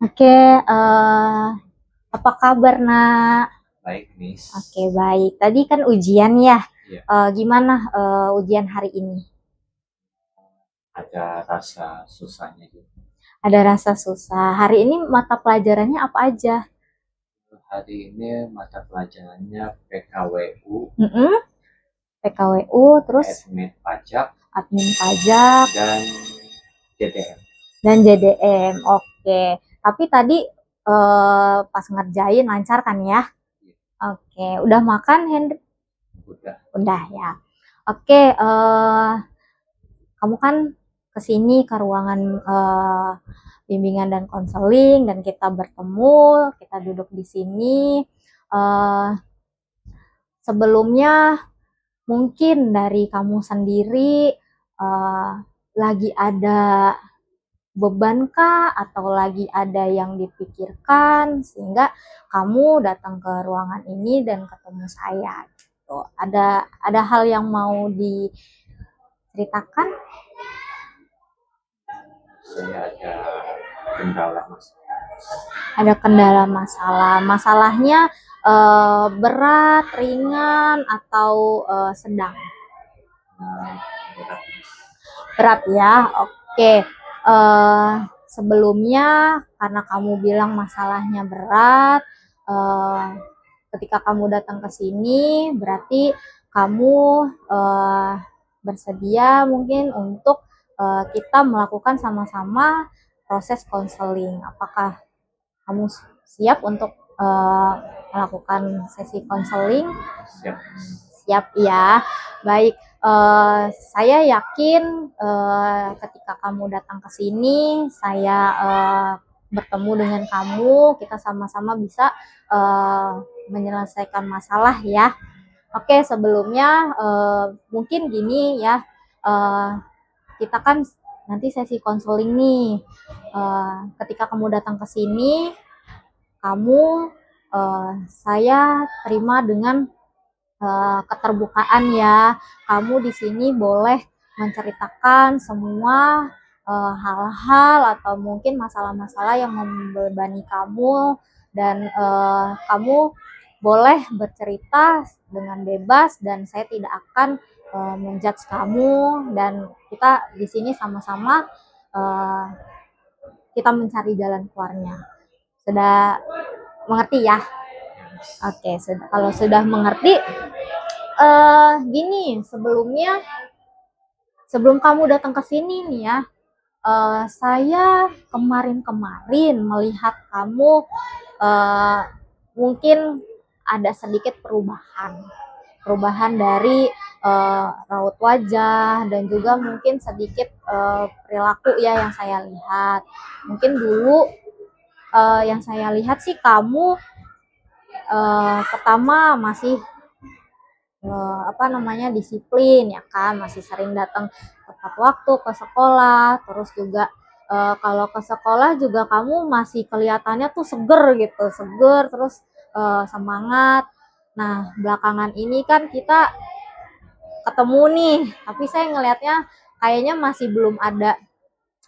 Oke, apa kabar, Nak? Baik, Miss. Oke, baik. Tadi kan ujian ya. Iya, Gimana ujian hari ini? ada rasa susahnya gitu. Ada rasa susah. Hari ini mata pelajarannya apa aja? Hari ini mata pelajarannya PKWU, Mm-mm, PKWU, terus admin pajak, admin pajak, dan JDM. dan JDM. Oke. Tapi tadi pas ngerjain lancar kan ya? Iya, Oke. Udah makan, Henry? udah. Udah ya. Oke. Kamu kan kesini ke ruangan bimbingan dan konseling dan kita bertemu, kita duduk di sini. Uh, Sebelumnya mungkin dari kamu sendiri uh, lagi ada beban kah atau lagi ada yang dipikirkan sehingga kamu datang ke ruangan ini dan ketemu saya gitu. Ada hal yang mau diceritakan? Saya ada kendala, Mas. Ada kendala masalah. Masalahnya berat, ringan, atau sedang? Nah, berat, Mas. Berat ya, oke. Sebelumnya karena kamu bilang masalahnya berat, eh, ketika kamu datang ke sini berarti kamu eh, bersedia mungkin untuk kita melakukan sama-sama proses konseling. Apakah kamu siap untuk melakukan sesi konseling? Siap, Mas. Siap ya. Baik, saya yakin ketika kamu datang ke sini, saya bertemu dengan kamu, kita sama-sama bisa menyelesaikan masalah ya. Oke, sebelumnya mungkin gini ya, eh, kita kan nanti sesi konseling nih. Ketika kamu datang ke sini, kamu saya terima dengan keterbukaan ya. Kamu di sini boleh menceritakan semua hal-hal atau mungkin masalah-masalah yang membebani kamu dan kamu boleh bercerita dengan bebas dan saya tidak akan menjudge kamu dan kita di sini sama-sama uh, kita mencari jalan keluarnya. Sudah mengerti ya? Ya, Mas. Oke, kalau sudah mengerti, gini, sebelum kamu datang ke sini nih ya, saya kemarin-kemarin melihat kamu uh, mungkin ada sedikit perubahan dari raut wajah dan juga mungkin sedikit perilaku ya yang saya lihat. Mungkin dulu yang saya lihat sih kamu pertama masih apa namanya disiplin ya kan, masih sering datang tepat waktu ke sekolah, terus juga kalau ke sekolah juga kamu masih kelihatannya tuh seger terus semangat. Nah belakangan ini kan kita ketemu nih, tapi saya ngelihatnya kayaknya masih belum ada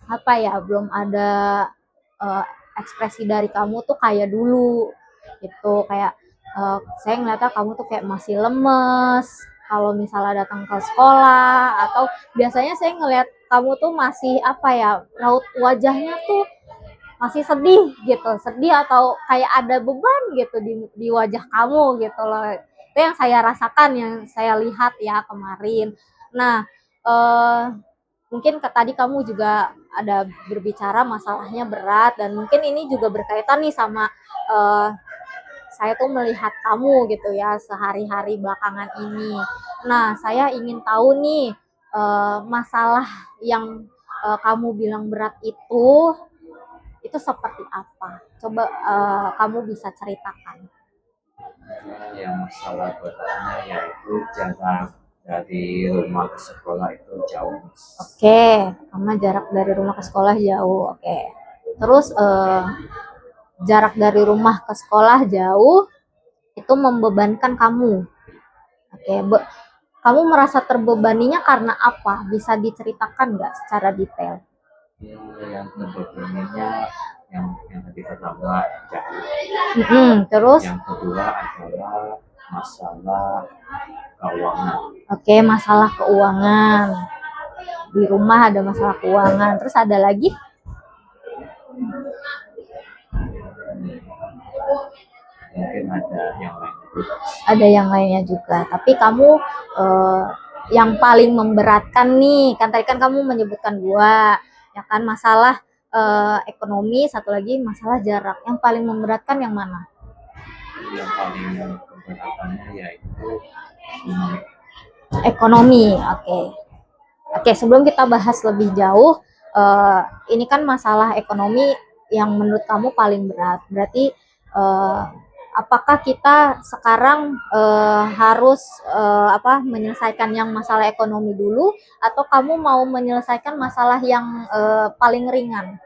apa ya, belum ada uh, ekspresi dari kamu tuh kayak dulu gitu. Kayak saya ngeliatnya kamu tuh kayak masih lemes kalau misalnya datang ke sekolah, atau biasanya saya ngeliat kamu tuh masih apa ya, raut wajahnya tuh masih sedih gitu, sedih atau kayak ada beban gitu di wajah kamu gitu loh. Itu yang saya rasakan, yang saya lihat ya kemarin. Nah mungkin tadi kamu juga ada berbicara masalahnya berat dan mungkin ini juga berkaitan nih sama uh, saya tuh melihat kamu gitu ya sehari-hari belakangan ini. Nah, saya ingin tahu nih masalah yang kamu bilang berat itu seperti apa? Coba kamu bisa ceritakan. Yang masalah beratnya yaitu jarak dari rumah ke sekolah itu jauh, Mas. Oke, sama jarak dari rumah ke sekolah jauh. Oke. Terus jarak dari rumah ke sekolah jauh itu membebankan kamu. Oke, kamu merasa terbebaninya karena apa? Bisa diceritakan nggak secara detail? Yang terbebaninya yang tadi pertama jauh. Terus, Yang kedua adalah masalah keuangan. oke, masalah keuangan. Di rumah ada masalah keuangan. Terus ada lagi? Mungkin ada yang lain juga. Ada yang lainnya juga. Tapi kamu yang paling memberatkan nih, kan tadi kan kamu menyebutkan dua, ya kan, masalah ekonomi, satu lagi masalah jarak. Yang paling memberatkan yang mana? Yang paling keberatannya yaitu Ekonomi. Oke, sebelum kita bahas lebih jauh, ini kan masalah ekonomi yang menurut kamu paling berat. Berarti apakah kita sekarang harus menyelesaikan yang masalah ekonomi dulu, atau kamu mau menyelesaikan masalah yang paling ringan?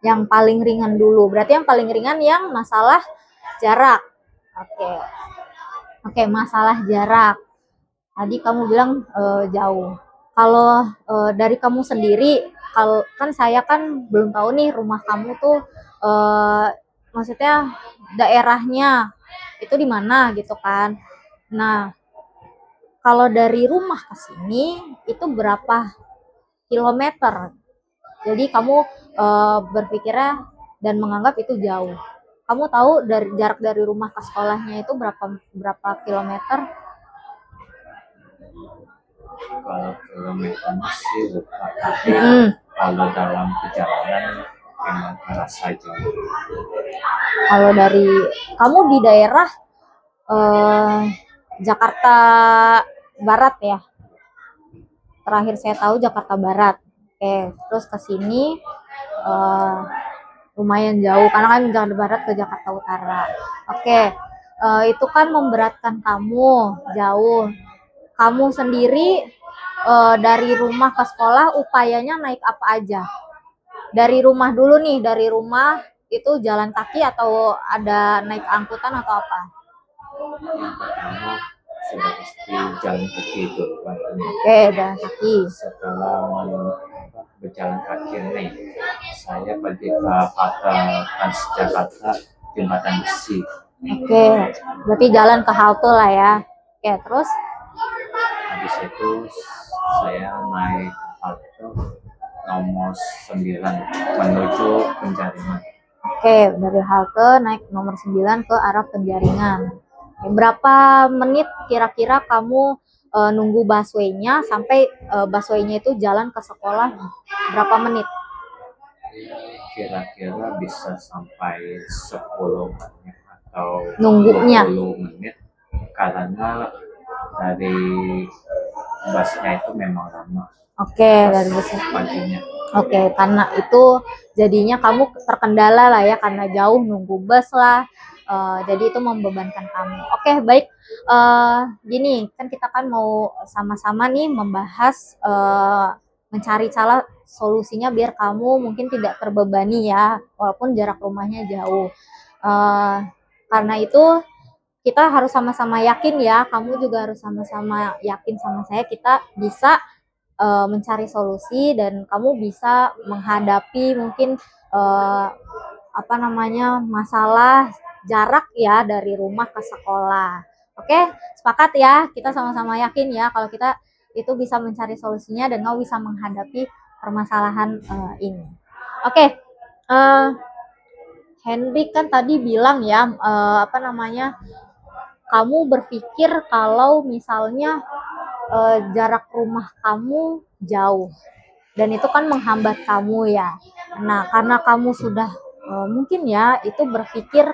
Yang paling ringan dulu. Berarti yang paling ringan yang masalah jarak. Oke, masalah jarak. Tadi kamu bilang jauh. Kalau dari kamu sendiri, kalau kan saya kan belum tahu nih rumah kamu tuh maksudnya daerahnya itu di mana gitu kan. Nah, kalau dari rumah ke sini itu berapa kilometer? Jadi kamu berpikirnya dan menganggap itu jauh. Kamu tahu dari jarak dari rumah ke sekolahnya itu berapa kilometer? Kalau kilometernya sih lupa, tapi kalau dalam perjalanan memang terasa jauh. Kalau dari kamu di daerah Jakarta Barat ya? Terakhir saya tahu Jakarta Barat. Oke, terus ke sini lumayan jauh karena kan Jakarta Barat ke Jakarta Utara. Oke, itu kan memberatkan kamu jauh. Kamu sendiri dari rumah ke sekolah upayanya naik apa aja? Dari rumah dulu nih, dari rumah itu jalan kaki atau ada naik angkutan atau apa? Yang pertama sudah pasti jalan kaki dulu. Oke, jalan kaki. Setelah berjalan kaki nih, saya pergi ke halte Transjakarta Jembatan Besi. Oke, berarti jalan ke halte lah ya. Oke, terus? Habis itu saya naik halte nomor 9 menuju Penjaringan. Oke, dari halte naik nomor 9 ke arah Penjaringan. Oke, berapa menit kira-kira kamu nunggu busway-nya sampai busway-nya itu jalan ke sekolah? Berapa menit? Kira-kira bisa sampai 10 menit atau Nunggunya 20 menit karena dari busnya itu memang lama. Oke, dari busnya paginya. Oke, karena itu jadinya kamu terkendala lah ya, karena jauh nunggu bus lah. Jadi itu membebankan kamu. Oke, baik. Gini, kan kita kan mau sama-sama nih membahas mencari cara solusinya biar kamu mungkin tidak terbebani ya, walaupun jarak rumahnya jauh. Karena itu kita harus sama-sama yakin ya, kamu juga harus sama-sama yakin sama saya, kita bisa mencari solusi dan kamu bisa menghadapi mungkin masalah jarak ya dari rumah ke sekolah. Oke, sepakat ya, kita sama-sama yakin ya kalau kita itu bisa mencari solusinya dan kamu bisa menghadapi permasalahan ini. Oke, Henry kan tadi bilang ya kamu berpikir kalau misalnya jarak rumah kamu jauh dan itu kan menghambat kamu ya. Nah, karena kamu sudah mungkin ya itu berpikir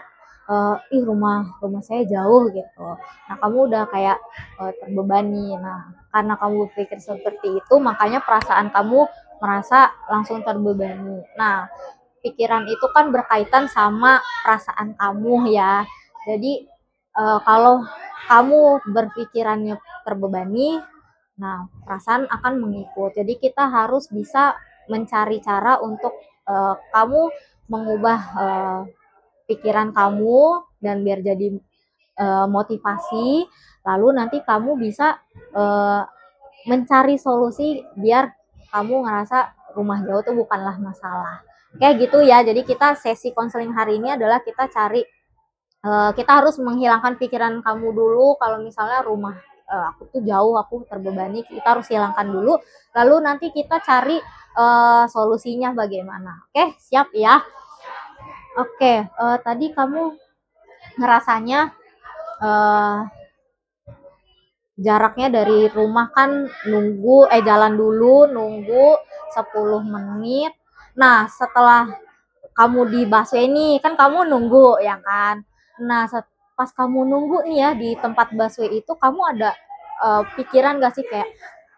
rumah saya jauh gitu. Nah, kamu udah kayak terbebani. Nah, karena kamu berpikir seperti itu, makanya perasaan kamu merasa langsung terbebani. Nah, pikiran itu kan berkaitan sama perasaan kamu ya. Jadi kalau kamu berpikirannya terbebani, nah perasaan akan mengikut. Jadi kita harus bisa mencari cara untuk kamu mengubah pikiran kamu dan biar jadi motivasi. Lalu nanti kamu bisa mencari solusi biar kamu ngerasa rumah jauh itu bukanlah masalah. Kayak gitu ya. Jadi kita sesi konseling hari ini adalah kita cari, kita harus menghilangkan pikiran kamu dulu kalau misalnya rumah aku tuh jauh, aku terbebani, kita harus hilangkan dulu. Lalu nanti kita cari solusinya bagaimana. Oke, siap ya. Oke, tadi kamu ngerasanya jaraknya dari rumah kan jalan dulu nunggu 10 menit. Nah, setelah kamu di busway nih, kan kamu nunggu ya kan. Nah, pas kamu nunggu nih ya di tempat busway itu, kamu ada pikiran gak sih kayak,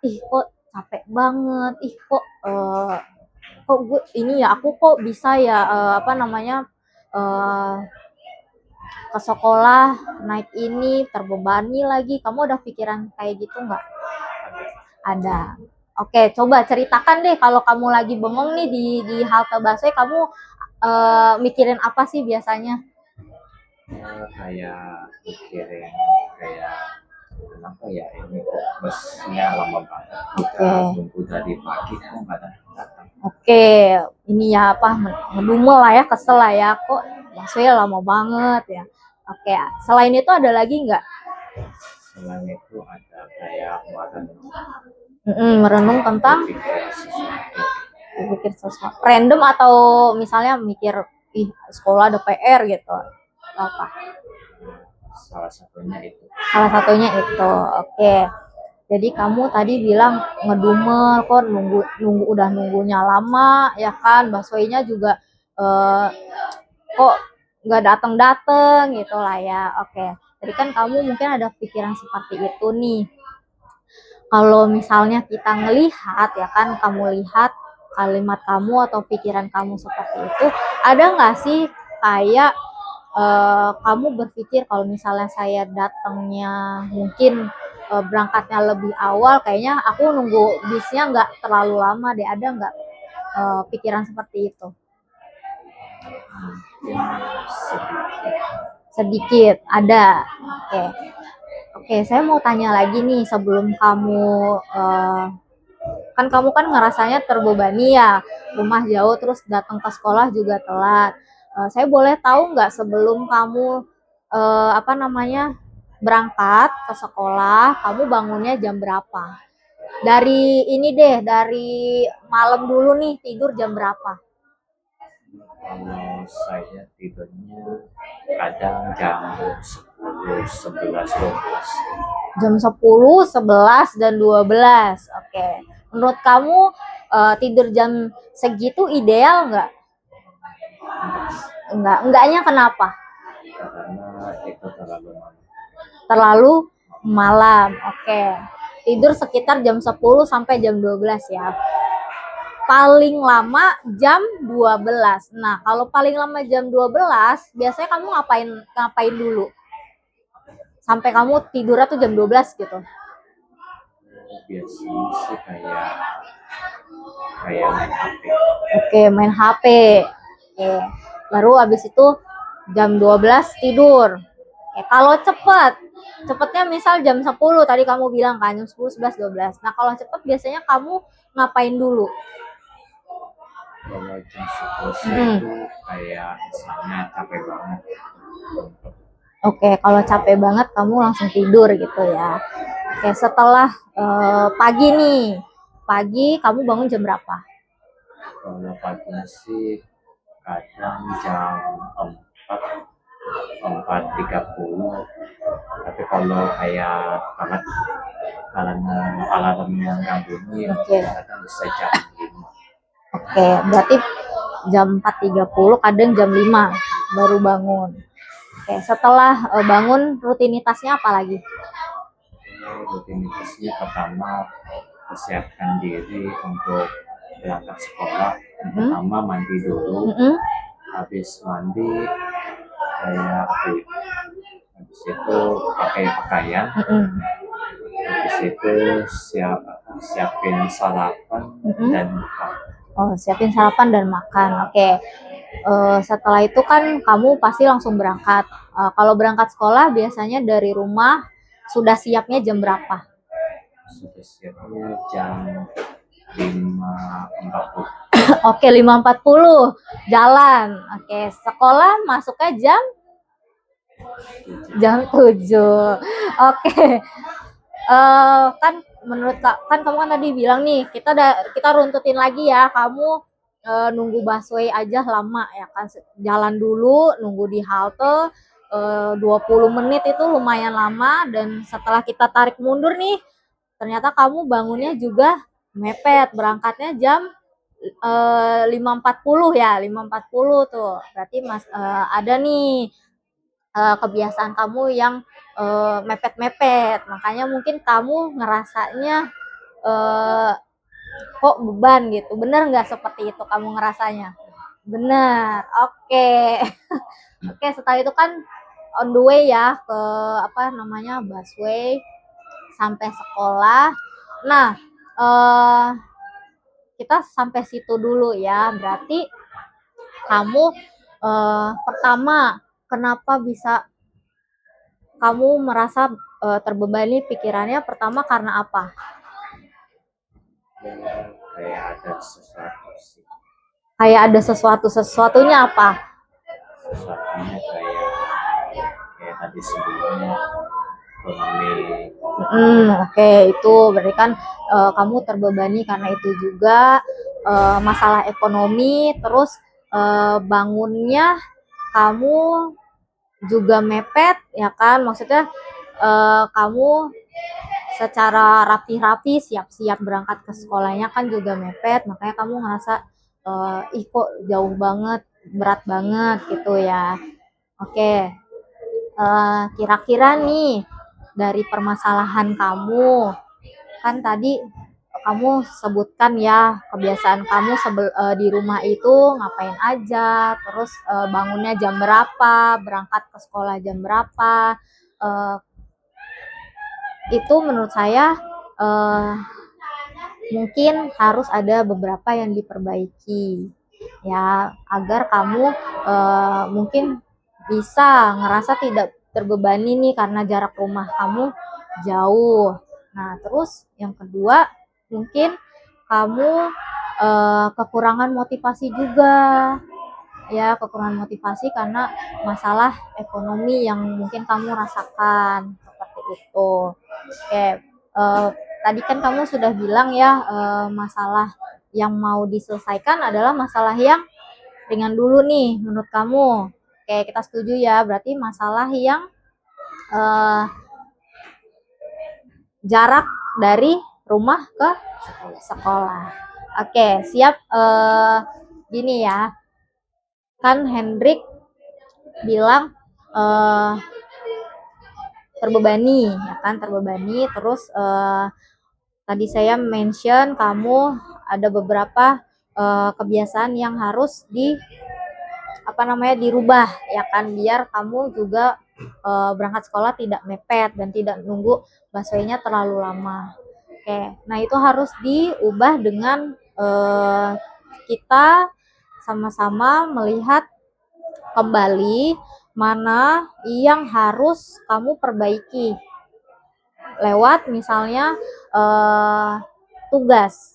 ih kok capek banget, ih kok gue ini ya, aku kok bisa ya apa namanya eh, ke sekolah naik ini terbebani lagi. Kamu ada pikiran kayak gitu nggak? Ada. Oke, coba ceritakan deh kalau kamu lagi bengong nih di halte busway, kamu mikirin apa sih biasanya? Kayak mikirin kayak kenapa ya ini kok busnya lama banget, kita Oke. nunggu dari pagi kok nggak datang. Oke, ini ya apa ngedumel lah ya, kesel lah ya, kok busway lama banget ya. Oke, selain itu ada lagi nggak? Selain itu ada kayak Merenung tentang berpikir sesuatu. berpikir sesuatu random atau misalnya mikir, ih sekolah ada PR gitu, apa? Salah satunya itu. Salah satunya itu. Oke. Jadi kamu tadi bilang ngedumel, kok nunggu nunggu udah nunggunya lama ya kan, busway-nya juga eh, kok nggak dateng-dateng gitu lah ya. Oke. Jadi kan kamu mungkin ada pikiran seperti itu nih. Kalau misalnya kita ngelihat ya kan, kamu lihat kalimat kamu atau pikiran kamu seperti itu, ada nggak sih kayak kamu berpikir kalau misalnya saya datangnya mungkin berangkatnya lebih awal, kayaknya aku nunggu bisnya nggak terlalu lama deh. Ada nggak pikiran seperti itu? Sedikit, ada. Oke. Oke, saya mau tanya lagi nih sebelum kamu kan kamu kan ngerasanya terbebani ya, rumah jauh terus datang ke sekolah juga telat. Saya boleh tahu nggak sebelum kamu apa namanya berangkat ke sekolah, kamu bangunnya jam berapa? Dari ini deh, dari malam dulu nih tidur jam berapa? Kalau saya tidurnya kadang jam 10, 11, 12. Jam 10, 11, dan 12. Oke. Menurut kamu tidur jam segitu ideal nggak? Enggaknya kenapa? Karena itu terlalu malam. Terlalu malam. Oke. Tidur sekitar jam 10 sampai jam 12 ya. Paling lama jam 12. Nah, kalau paling lama jam 12, biasanya kamu ngapain ngapain dulu? Sampai kamu tidurnya tuh jam 12 gitu. Biasanya sih kayak kayak main HP. Oke, main HP. Oke. Baru habis itu jam 12 tidur. Kalau cepetnya misal jam 10 tadi kamu bilang kan, jam 10, 11, 12. Nah, kalau cepet biasanya kamu ngapain dulu? Kalau jam 11 itu kayak misalnya capek banget. Oke, kalau capek banget kamu langsung tidur gitu ya. Oke, setelah pagi nih. Pagi kamu bangun jam berapa? Kalau pagi sih kadang jam 4.30. Tapi kalau kayak karena alarm yang ganggu ini, Oke. kadang bisa jam 5. Oke, berarti jam 4.30, kadang jam 5 baru bangun. Oke, setelah bangun rutinitasnya apa lagi? Rutinitasnya pertama persiapkan diri untuk berangkat sekolah. Pertama mandi dulu. Habis mandi kayak apa ya? Habis itu pakai pakaian. Habis itu siapin sarapan dan makan. Oh, siapin sarapan dan makan. Oke. Setelah itu kan kamu pasti langsung berangkat. Kalau berangkat sekolah biasanya dari rumah sudah siapnya jam berapa? Sudah siapnya jam 5.40. Oke, 5.40 jalan. Oke, sekolah masuknya jam 7. Oke. Kan menurut kan kamu kan tadi bilang nih, kita runtutin lagi ya. Kamu nunggu busway aja lama ya kan. Jalan dulu, nunggu di halte 20 menit itu lumayan lama, dan setelah kita tarik mundur nih, ternyata kamu bangunnya juga mepet, berangkatnya jam 5.40 ya, 5.40 tuh. Berarti ada nih kebiasaan kamu yang mepet-mepet. Makanya mungkin kamu ngerasanya kok beban gitu. Bener nggak seperti itu kamu ngerasanya? Bener. Oke. Oke, setelah itu kan on the way ya ke busway sampai sekolah. Nah, kita sampai situ dulu ya. Berarti kamu pertama, kenapa bisa kamu merasa terbebani pikirannya? Pertama karena apa? Kayak ada sesuatu sih. Kayak ada sesuatunya apa? Sesuatunya kayak tadi sebelumnya ekonomi. Oke, itu berarti kan kamu terbebani karena itu juga masalah ekonomi. Terus bangunnya kamu juga mepet ya kan, maksudnya kamu secara rapi-rapi siap-siap berangkat ke sekolahnya kan juga mepet, makanya kamu ngerasa ih kok jauh banget, berat banget gitu ya. Oke, kira-kira nih dari permasalahan kamu, kan tadi kamu sebutkan ya kebiasaan kamu di rumah itu ngapain aja, terus bangunnya jam berapa, berangkat ke sekolah jam berapa. Itu menurut saya mungkin harus ada beberapa yang diperbaiki ya, agar kamu mungkin bisa ngerasa tidak terbebani nih karena jarak rumah kamu jauh. Nah, terus yang kedua, mungkin kamu kekurangan motivasi juga ya, kekurangan motivasi karena masalah ekonomi yang mungkin kamu rasakan seperti itu. Oke, tadi kan kamu sudah bilang ya, masalah yang mau diselesaikan adalah masalah yang ringan dulu nih menurut kamu. Oke, kita setuju ya, berarti masalah yang jarak dari rumah ke sekolah. Oke, siap. Gini ya, kan Hendrik bilang terbebani ya kan, terbebani. Terus tadi saya mention kamu ada beberapa kebiasaan yang harus dirubah ya kan, biar kamu juga berangkat sekolah tidak mepet dan tidak nunggu busway-nya terlalu lama. Oke, nah itu harus diubah dengan kita sama-sama melihat kembali mana yang harus kamu perbaiki lewat misalnya tugas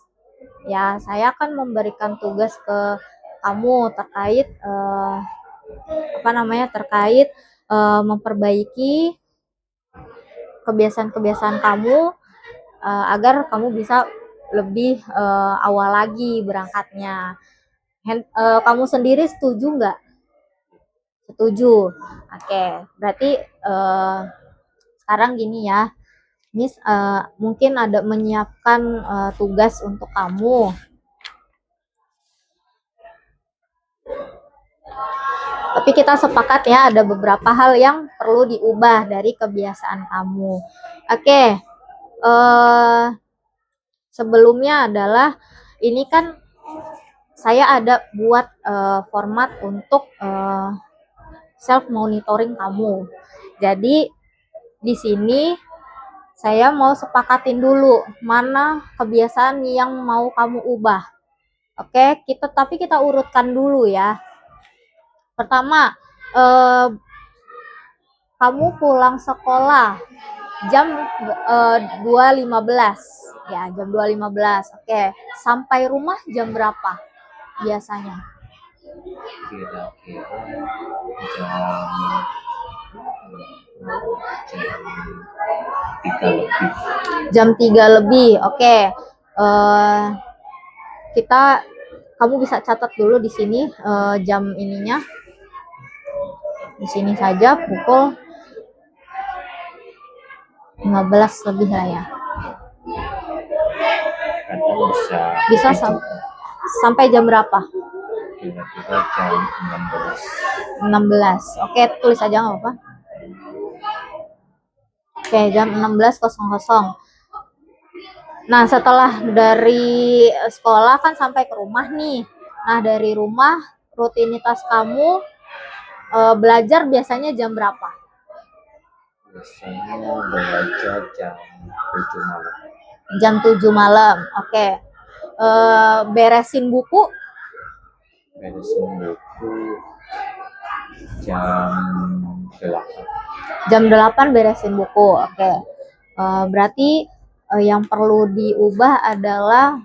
ya. Saya akan memberikan tugas ke kamu terkait memperbaiki kebiasaan-kebiasaan kamu agar kamu bisa lebih awal lagi berangkatnya. Kamu sendiri setuju nggak? Setuju. Oke, berarti sekarang gini ya, Miss mungkin ada menyiapkan tugas untuk kamu. Tapi kita sepakat ya, ada beberapa hal yang perlu diubah dari kebiasaan kamu. Oke, sebelumnya adalah ini kan saya ada buat format untuk self monitoring kamu. Jadi di sini saya mau sepakatin dulu mana kebiasaan yang mau kamu ubah. Oke, tapi kita urutkan dulu ya. Pertama, kamu pulang sekolah jam 2.15 ya, jam 2.15. Oke, sampai rumah jam berapa? biasanya? Kira-kira Jam jam 3 lebih. 3 lebih. Oke. Eh, kamu bisa catat dulu di sini jam ininya. Di sini saja pukul 15 lebih lah ya. Kadang Bisa sampai jam berapa? kira-kira jam 16. 16. Oke, tulis aja nggak apa-apa. Oke, jam 16.00. Nah, setelah dari sekolah kan sampai ke rumah nih. Nah, dari rumah rutinitas kamu belajar biasanya jam berapa? Biasanya belajar jam 7 malam. Jam 7 malam. Oke. Beresin buku Beresin buku jam 8. jam 8 beresin buku. Oke. Berarti yang perlu diubah adalah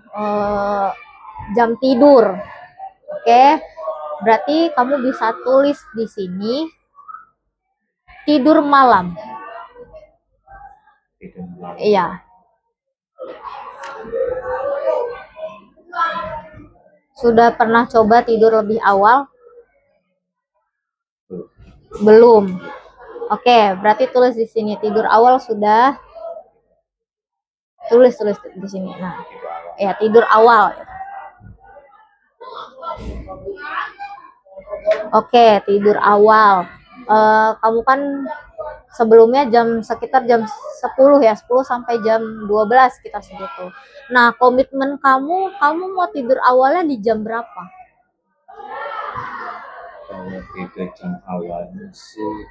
jam tidur. Oke. Berarti kamu bisa tulis di sini tidur malam. Tidur malam. Iya. Sudah pernah coba tidur lebih awal? Belum. Oke, berarti tulis di sini tidur awal sudah. Tulis di sini. Nah, ya tidur awal. Oke, tidur awal. Kamu kan sebelumnya sekitar jam 10 ya, 10 sampai jam 12 kita segitu. Nah, komitmen kamu mau tidur awalnya di jam berapa? Kalau tidur jam awalnya sih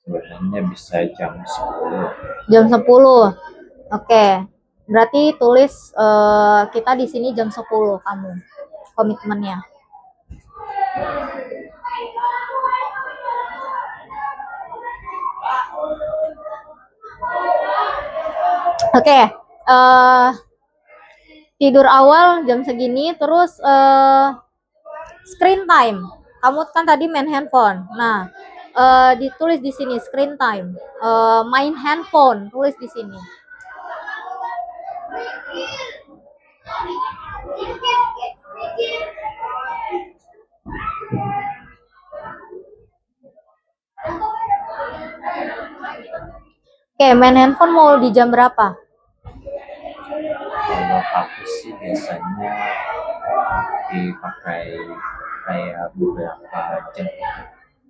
sebenarnya bisa jam 10. Jam 10. Oke. Berarti tulis kita di sini jam 10 kamu komitmennya. Oke. Tidur awal jam segini, terus screen time. Kamu kan tadi main handphone. Nah, ditulis di sini screen time. Main handphone, tulis di sini. Oke, main handphone mau di jam berapa? Kalau aku sih biasanya dipakai kayak beberapa jam.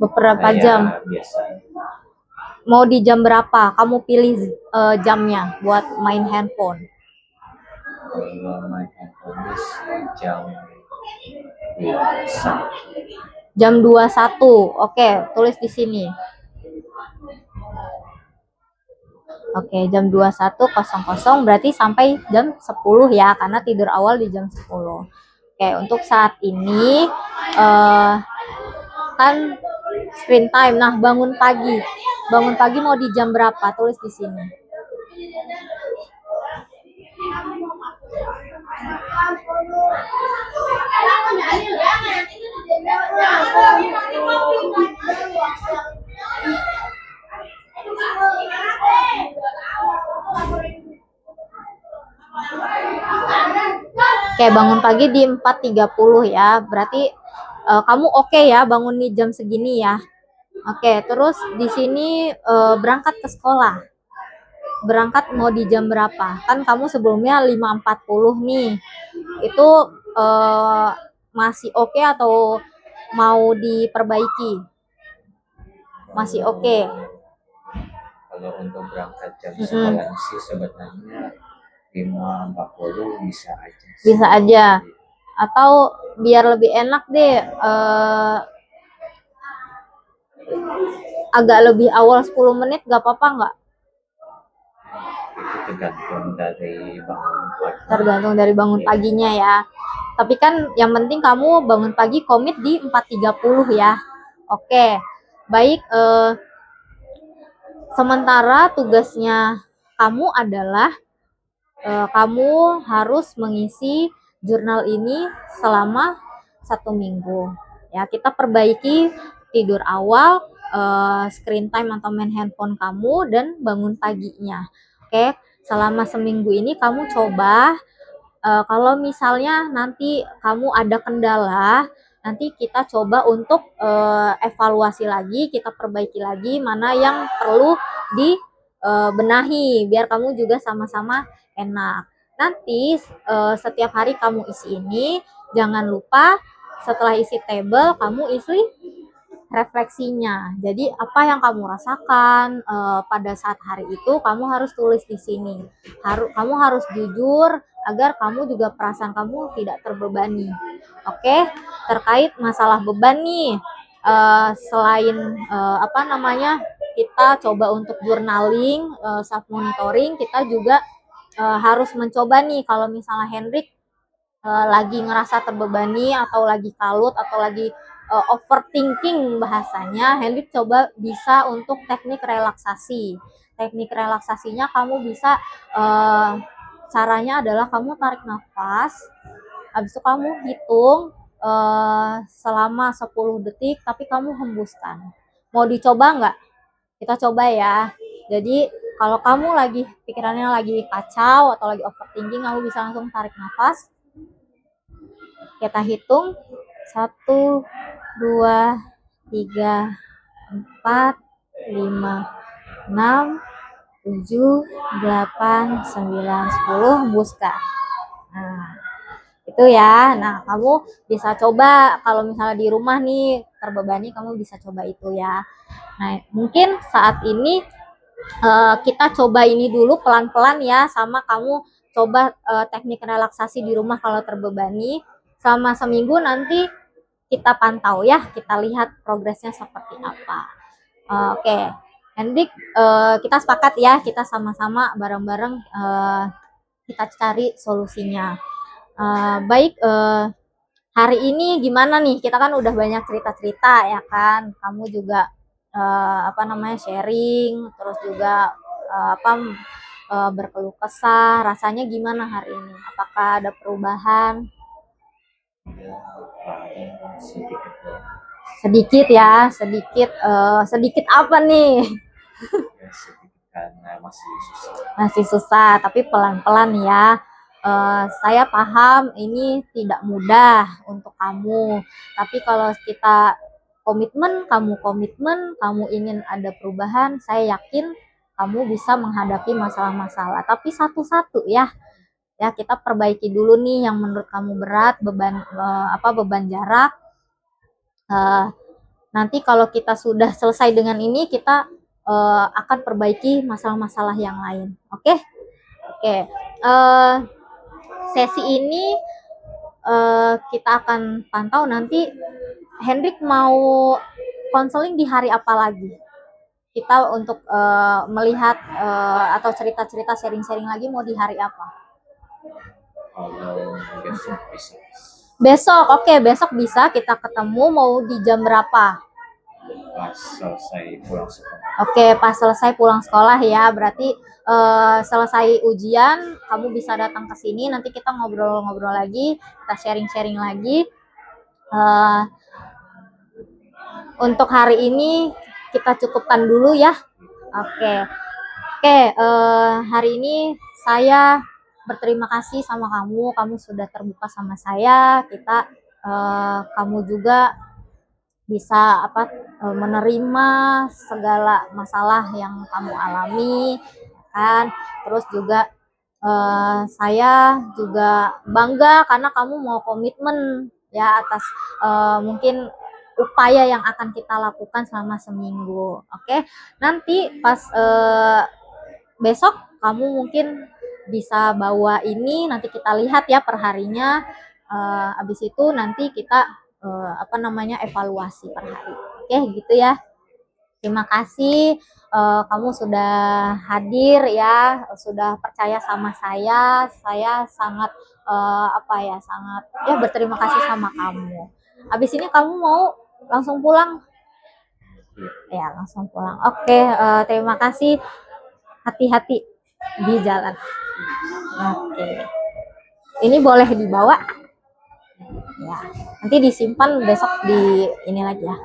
Beberapa jam. Biasanya. Mau di jam berapa? Kamu pilih jamnya buat main handphone. Kalau main handphone sih jam 21. Jam 21. Oke, tulis di sini. Oke, jam 21.00 berarti sampai jam 10 ya, karena tidur awal di jam 10. Oke, untuk saat ini kan screen time. Nah, bangun pagi. Bangun pagi mau di jam berapa? Tulis di sini. Oke, bangun pagi di 4.30 ya. Berarti kamu oke ya bangun di jam segini ya. Oke, terus di sini berangkat ke sekolah. Berangkat mau di jam berapa? Kan kamu sebelumnya 5.40 nih. Itu masih oke atau mau diperbaiki? Masih oke. Kalau untuk berangkat jam sekolah sih sebenarnya 5.40 bisa aja. Bisa aja. Atau biar lebih enak deh, agak lebih awal 10 menit gak apa-apa nggak? Itu tergantung dari bangun pagi. Tergantung dari bangun paginya ya. Tapi kan yang penting kamu bangun pagi komit di 4.30 ya. Oke. Baik, sementara tugasnya kamu adalah kamu harus mengisi jurnal ini selama 1 minggu. Ya, kita perbaiki tidur awal, screen time atau main handphone kamu, dan bangun paginya. Oke, selama seminggu ini kamu coba. Kalau misalnya nanti kamu ada kendala, nanti kita coba untuk evaluasi lagi, kita perbaiki lagi mana yang perlu dibenahi biar kamu juga sama-sama enak. Nanti setiap hari kamu isi ini, jangan lupa setelah isi table kamu isi refleksinya. Jadi apa yang kamu rasakan pada saat hari itu kamu harus tulis di sini. Kamu harus jujur agar kamu juga perasaan kamu tidak terbebani. Oke, terkait masalah beban nih, selain kita coba untuk journaling, self monitoring, kita juga harus mencoba nih kalau misalnya Hendrik lagi ngerasa terbebani atau lagi kalut atau lagi overthinking bahasanya, Hendrik coba bisa untuk teknik relaksasi. Teknik relaksasinya kamu bisa caranya adalah kamu tarik nafas, habis itu kamu hitung selama 10 detik tapi kamu hembuskan. Mau dicoba nggak? Kita coba ya. Jadi kalau kamu lagi pikirannya lagi kacau atau lagi overthinking, kamu bisa langsung tarik nafas. Kita hitung 1, 2, 3, 4, 5, 6, 7, 8, 9, 10, hembuskan. Nah, itu ya. Nah, kamu bisa coba kalau misalnya di rumah nih terbebani, kamu bisa coba itu ya. Nah, mungkin saat ini kita coba ini dulu pelan-pelan ya, sama kamu coba teknik relaksasi di rumah kalau terbebani. Selama seminggu nanti kita pantau ya, kita lihat progresnya seperti apa. Oke, Hendrik, kita sepakat ya, kita sama-sama bareng-bareng kita cari solusinya. Baik, hari ini gimana nih? Kita kan udah banyak cerita-cerita ya kan, kamu juga sharing, terus juga berkeluh kesah. Rasanya gimana hari ini? Apakah ada perubahan? Ya, paling sedikit ya. Sedikit ya, sedikit apa nih? Ya sedikit karena masih susah. Masih susah, tapi pelan-pelan ya. Saya paham ini tidak mudah untuk kamu, tapi kalau kita komitmen, kamu ingin ada perubahan, saya yakin kamu bisa menghadapi masalah-masalah. Tapi satu-satu ya, kita perbaiki dulu nih yang menurut kamu berat, beban jarak. Nanti kalau kita sudah selesai dengan ini, kita akan perbaiki masalah-masalah yang lain. Oke? Sesi ini kita akan pantau nanti. Hendrik mau konseling di hari apa lagi? Kita untuk melihat atau cerita-cerita sharing-sharing lagi mau di hari apa? Kalau besok bisa. Besok, oke, besok bisa kita ketemu. Mau di jam berapa? Pas selesai pulang sekolah. Oke, pas selesai pulang sekolah ya. Berarti selesai ujian, kamu bisa datang ke sini. Nanti kita ngobrol-ngobrol lagi, kita sharing-sharing lagi. Untuk hari ini kita cukupkan dulu ya. Oke, hari ini saya berterima kasih sama kamu sudah terbuka sama saya. Kamu juga bisa menerima segala masalah yang kamu alami kan. Terus juga saya juga bangga karena kamu mau komitmen ya atas mungkin upaya yang akan kita lakukan selama seminggu. Oke, nanti pas besok kamu mungkin bisa bawa ini, nanti kita lihat ya perharinya. Habis itu nanti kita evaluasi per hari. Oke, gitu ya. Terima kasih kamu sudah hadir ya, sudah percaya sama saya. Saya sangat sangat berterima kasih sama kamu. Habis ini kamu mau langsung pulang? Ya, langsung pulang. Oke, terima kasih. Hati-hati di jalan. Oke. Ini boleh dibawa? Ya, nanti disimpan besok di ini lagi ya.